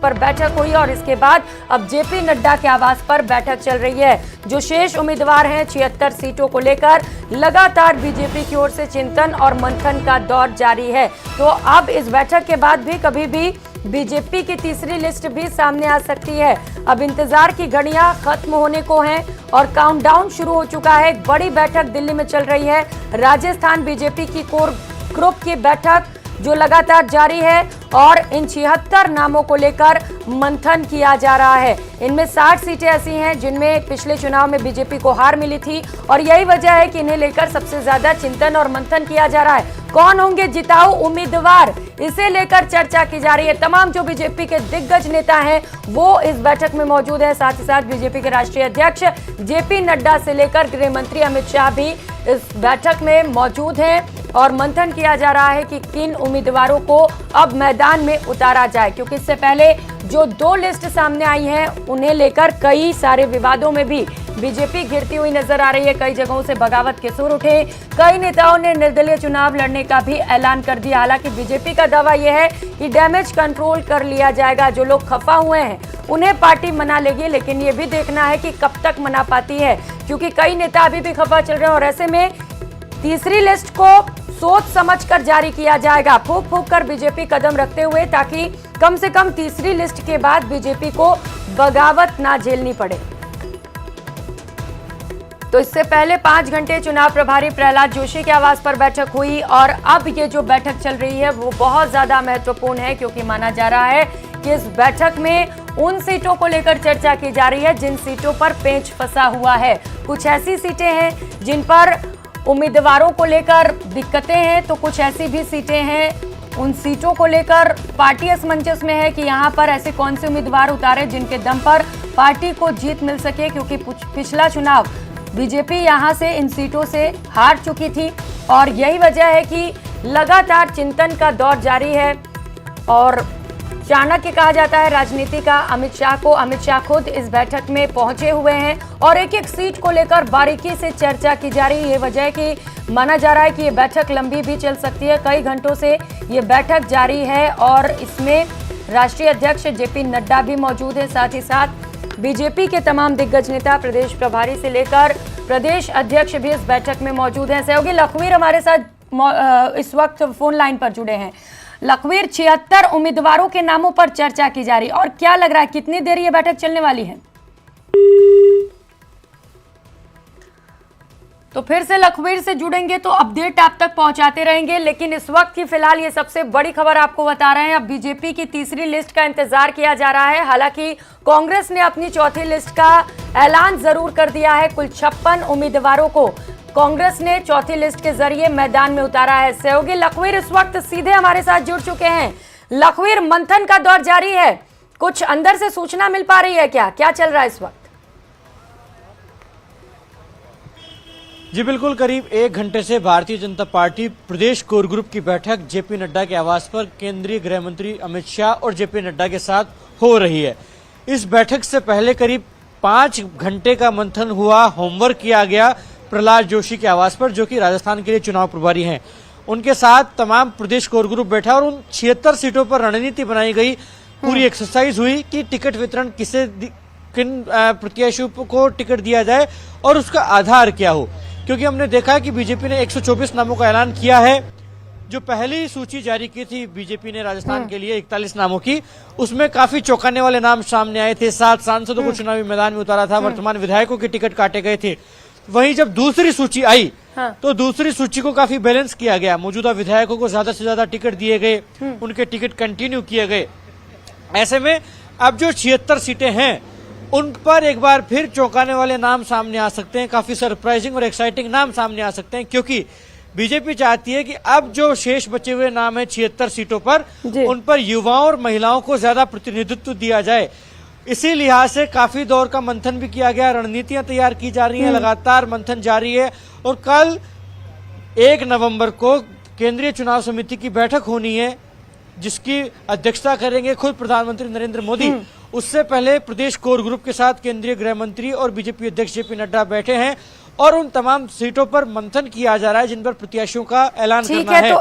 पर बैठक हुई और इसके बाद अब जेपी नड्डा के आवास पर बैठक चल रही है। जो शेष उम्मीदवार हैं 76 सीटों को लेकर लगातार बीजेपी की ओर से चिंतन और मंथन का दौर जारी है। तो अब इस बैठक के बाद भी कभी भी बीजेपी की तीसरी लिस्ट भी सामने आ सकती है। अब इंतजार की घड़ियां खत्म होने को हैं और काउंटडाउन शुरू हो चुका है। एक बड़ी बैठक दिल्ली में चल रही है। राजस्थान बीजेपी की कोर ग्रुप की बैठक जो लगातार जारी है और इन 76 नामों को लेकर मंथन किया जा रहा है। इनमें 60 सीटें ऐसी हैं जिनमें पिछले चुनाव में बीजेपी को हार मिली थी और यही वजह है कि इन्हें लेकर सबसे ज्यादा चिंतन और मंथन किया जा रहा है। कौन होंगे जिताऊ उम्मीदवार, इसे लेकर चर्चा की जा रही है। तमाम जो बीजेपी के दिग्गज नेता हैं वो इस बैठक में मौजूद है। साथ ही साथ बीजेपी के राष्ट्रीय अध्यक्ष जेपी नड्डा से लेकर गृह मंत्री अमित शाह भी इस बैठक में मौजूद हैं और मंथन किया जा रहा है कि किन उम्मीदवारों को अब मैदान में उतारा जाए, क्योंकि इससे पहले जो 2 लिस्ट सामने आई हैं उन्हें लेकर कई सारे विवादों में भी बीजेपी घिरती हुई नजर आ रही है। कई जगहों से बगावत के सुर उठे, कई नेताओं ने निर्दलीय चुनाव लड़ने का भी ऐलान कर दिया। हालांकि बीजेपी का दावा यह है कि डैमेज कंट्रोल कर लिया जाएगा। जो लोग खफा हुए हैं उन्हें पार्टी मना लेगी, लेकिन ये भी देखना है कि कब तक मना पाती है, क्योंकि कई नेता अभी भी खफा चल रहे हैं और ऐसे में तीसरी लिस्ट को सोच समझकर जारी किया जाएगा, फूंक फूंक कर बीजेपी कदम रखते हुए, ताकि कम से कम तीसरी लिस्ट के बाद बीजेपी को बगावत ना झेलनी पड़े। तो इससे पहले 5 घंटे चुनाव प्रभारी प्रहलाद जोशी के आवास पर बैठक हुई और अब ये जो बैठक चल रही है वो बहुत ज्यादा महत्वपूर्ण है, क्योंकि माना जा रहा है कि इस बैठक में उन सीटों को लेकर चर्चा की जा रही है जिन सीटों पर पेंच फंसा हुआ है। कुछ ऐसी सीटें हैं जिन पर उम्मीदवारों को लेकर दिक्कतें हैं, तो कुछ ऐसी भी सीटें हैं उन सीटों को लेकर पार्टी असमंजस में है कि यहां पर ऐसे कौन से उम्मीदवार उतारे जिनके दम पर पार्टी को जीत मिल सके, क्योंकि पिछला चुनाव बीजेपी यहां से इन सीटों से हार चुकी थी और यही वजह है कि लगातार चिंतन का दौर जारी है। और चाणक्य कहा जाता है राजनीति का अमित शाह खुद इस बैठक में पहुंचे हुए हैं और एक एक सीट को लेकर बारीकी से चर्चा की जा रही है। ये वजह है कि माना जा रहा है कि ये बैठक लंबी भी चल सकती है। कई घंटों से ये बैठक जारी है और इसमें राष्ट्रीय अध्यक्ष जेपी नड्डा भी मौजूद है। साथ ही साथ बीजेपी के तमाम दिग्गज नेता प्रदेश प्रभारी से लेकर प्रदेश अध्यक्ष भी इस बैठक में मौजूद हैं। सहयोगी लखवीर हमारे साथ इस वक्त फोन लाइन पर जुड़े हैं। लखवीर, 76 उम्मीदवारों के नामों पर चर्चा की जा रही और क्या लग रहा है कितनी देर ये बैठक चलने वाली है? तो फिर से लखवीर से जुड़ेंगे तो अपडेट आप तक पहुंचाते रहेंगे, लेकिन इस वक्त की फिलहाल ये सबसे बड़ी खबर आपको बता रहे हैं। अब बीजेपी की तीसरी लिस्ट का इंतजार किया जा रहा है। हालांकि कांग्रेस ने अपनी चौथी लिस्ट का ऐलान जरूर कर दिया है। कुल 56 उम्मीदवारों को कांग्रेस ने चौथी लिस्ट के जरिए मैदान में उतारा है। सहयोगी लखवीर इस वक्त सीधे हमारे साथ जुड़ चुके हैं। लखवीर, मंथन का दौर जारी है, कुछ अंदर से सूचना मिल पा रही है क्या चल रहा है इस वक्त? जी बिल्कुल, करीब 1 घंटे से भारतीय जनता पार्टी प्रदेश कोर ग्रुप की बैठक जेपी नड्डा के आवास पर केंद्रीय गृह मंत्री अमित शाह और जेपी नड्डा के साथ हो रही है। इस बैठक से पहले करीब 5 घंटे का मंथन हुआ, होमवर्क किया गया प्रहलाद जोशी के आवास पर, जो कि राजस्थान के लिए चुनाव प्रभारी हैं। उनके साथ तमाम प्रदेश कोर ग्रुप बैठा और उन 76 सीटों पर रणनीति बनाई गई। पूरी एक्सरसाइज हुई कि टिकट वितरण किन प्रत्याशियों को टिकट दिया जाए और उसका आधार क्या हो, क्योंकि हमने देखा कि बीजेपी ने 124 नामों का ऐलान किया है। जो पहली सूची जारी की थी बीजेपी ने राजस्थान के लिए 41 नामों की, उसमें काफी चौंकाने वाले नाम सामने आए थे। 7 सांसदों को चुनावी मैदान में उतारा था, वर्तमान विधायकों के टिकट काटे गए थे। वहीं जब दूसरी सूची आई तो दूसरी सूची को काफी बैलेंस किया गया। मौजूदा विधायकों को ज्यादा से ज्यादा टिकट दिए गए, उनके टिकट कंटिन्यू किए गए। ऐसे में अब जो 76 सीटें हैं उन पर एक बार फिर चौंकाने वाले नाम सामने आ सकते हैं। काफी सरप्राइजिंग और एक्साइटिंग नाम सामने आ सकते हैं, क्योंकि बीजेपी चाहती है कि अब जो शेष बचे हुए नाम है 76 सीटों पर, उन पर युवाओं और महिलाओं को ज्यादा प्रतिनिधित्व दिया जाए। इसी लिहाज से काफी दौर का मंथन भी किया गया, रणनीतियां तैयार की जा रही हैं, लगातार मंथन जारी है। और कल 1 नवंबर को केंद्रीय चुनाव समिति की बैठक होनी है, जिसकी अध्यक्षता करेंगे खुद प्रधानमंत्री नरेंद्र मोदी। उससे पहले प्रदेश कोर ग्रुप के साथ केंद्रीय गृह मंत्री और बीजेपी अध्यक्ष जेपी नड्डा बैठे हैं और उन तमाम सीटों पर मंथन किया जा रहा है जिन पर प्रत्याशियों का ऐलान करना है।